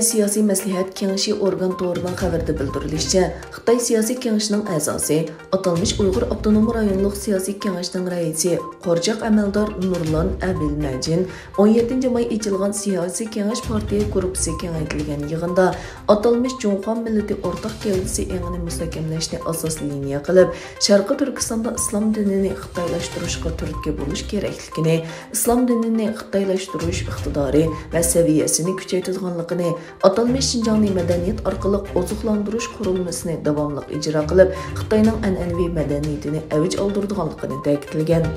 Siyasi Maslahat Kengashi organ to'rining xabarida bildirilishicha, Xitoy Siyosiy Kengashining a'zosi, atalmış Uyg'ur Avtonom rayonluq siyosiy kengashining raisi, Qorjaq amaldor Nurlan Abilmajin 17 may ochilgan siyosiy kengash partiya guruhi kengaytirilgan yig'inda atalmış Jung'an millati o'rtaq gavdasi engini mustahkamlashni asos liniya qilib, Sharqi Turkistonda islom dinini xitoylashtirishga turtki bo'lish kerakligini, islom dinini xitoylashtirish iqtidori va saviyasini kuchaytirganligini, atalmış Şinjanni madaniyat orqali oziqlantirish qurilmasini davomli ijro qilib, Xitoyning an'anaviy madaniyatini avj oldirganligini ta'kidlagan.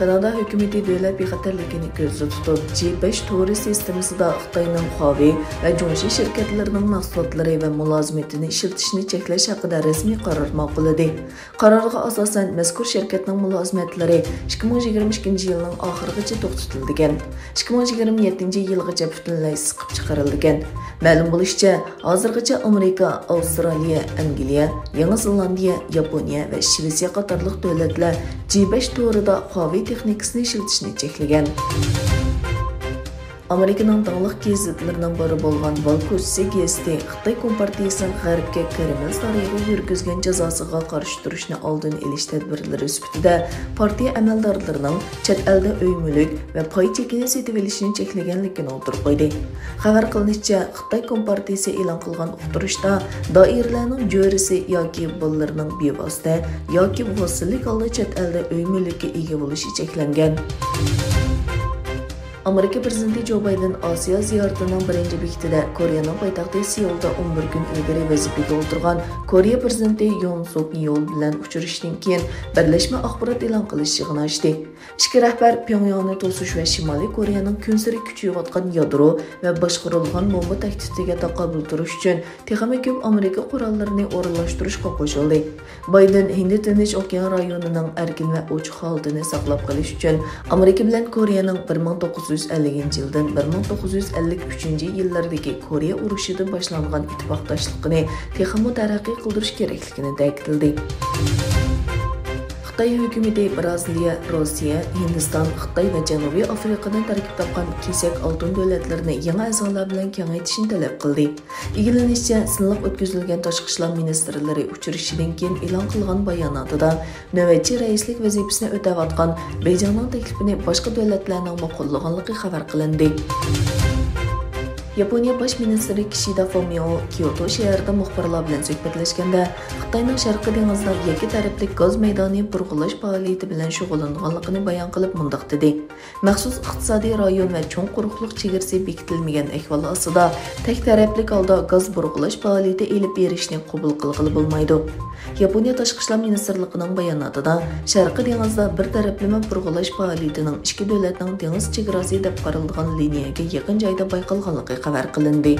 Kanada hökuməti dövlət bexatarligini gözdə tutub, G5 to'ri sistemasida Xitoyning Huawei va Zhongxi şirkatlarının mahsulotlari va mulozimatini ishlatishni cheklash haqida rasmiy qaror ma'qulladi. Qarorga asosan mazkur shirkatning mulozimatlari 2022 yilning oxirigacha to'xtatilgan. 2027 yilgacha butunlay siqib chiqarilgan. Ma'lum bo'lishicha, hozirgacha Amerika, Avstraliya, Angliya, Yangi Zelandiya, Yaponiya va Shvetsiya qatorliq davlatlar G5 to'rida Huawei texnikasini ishlatishni cheklagan. Amerikaning tangliq gazetlarining biri bo'lgan Valko'chisi gazeti Xitoy Kompartiyasining G'arbga Kreml sariyiga yurgizgan jazosiga qarshi turishni oldin olish tadbirlari sifatida partiya amaldorlarining chet elda uy-mulk va pay chekini sotib olishini cheklaganligini o'tirib qo'ydi. Xabar qilinishicha, Xitoy Kompartiyasi e'lon qilgan uqtirishda doiralarning jo'risi yoki bolalarning bevosita yoki vositalik holda chet elda uy-mulkka ega bo'lishi cheklangan. Amerika prezidenti Joe Biden Osiyo ziyoratining birinchi bekatida Koreyaning poytaxti Seulda 11 kun ilgari vazifaga o'tirgan Koreya prezidenti Yoon Suk Yeol bilan uchrashishdan keyin birlashma axborot e'lon qilish yig'ini ochdi. Ikki rahbar Pyongyangni to'sish va Shimoliy Koreyaning kunsari kuchayotgan yadro va boshqarilgan bomba tahdidiga taqobil turish uchun texnik ko'p Amerika qurollarini o'rinlashtirishga qo'shildi. Biden Hind-Tinch okean rayonining erkin va ochiq holatini saqlab qolish uchun Amerika bilan Koreyaning 1950 yildan 1953 yillardagi Koreya urushidan boshlangan ittifoqdoshligini texnik taraqqiy qildirish kerakligini ta'kidladi. Xitoy hukumati Braziliya, Rossiya, Hindiston, Xitoy va Janubiy Afrikadan tarkib topgan kesak oltin davlatlarini yangi a'zolar bilan kengaytirishni talab qildi. E'lonlanishicha, sinliq o'tkazilgan tashqi ishlar ministrlari uchrashuvidan keyin e'lon qilgan bayonotida navbatchi raislik vazifasini o'tayotgan Beijingning taklifini boshqa davlatlarning ma'qullaganligi xabar qilindi. Yaponiya bosh ministri Kishida Fumio Kyoto shahrida muxbirlar bilan suhbatlashganda Xitoyning Sharqiy dengizda yakka tarafli gaz maydoni burg'ulash faoliyati bilan shug'ullanganligini bayon qilib mundaq dedi. Maxsus iqtisodiy rayon va cho'ng quruqlik chegarasi bekitilmagan ahvol ostida tek tarafli holda gaz burg'ulash faoliyati elib berishni qabul qilg'ili bo'lmaydi. Yaponiya tashqi ishlar ministrligining bayonotida Sharqiy dengizda bir taraflama burg'ulash faoliyatining ikki davlatning dengiz chegarasi deb qaralgan liniyaga yaqin joyda bayqalganligi xabar qilindi.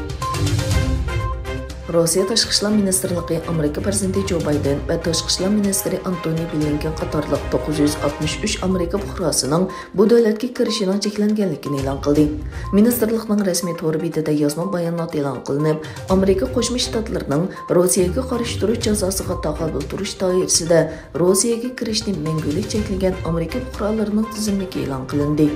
Rossiya tashqi ishlar ministrligi Amerika prezidenti Joe Biden va tashqi ishlar ministri Antony Blinken qatorliq 963 Amerika fuqarosining bu davlatga kirishining cheklanganligini e'lon qildi. Ministrlikning rasmiy to'ri betida yozma bayonot e'lon qilinib, Amerika Qo'shma Shtatlarining Rossiyaga qarshi turish jazosiga taqobil turish doirasida Rossiyaga kirishni mangulik cheklagan Amerika fuqarolarining tizimligi e'lon qilindi.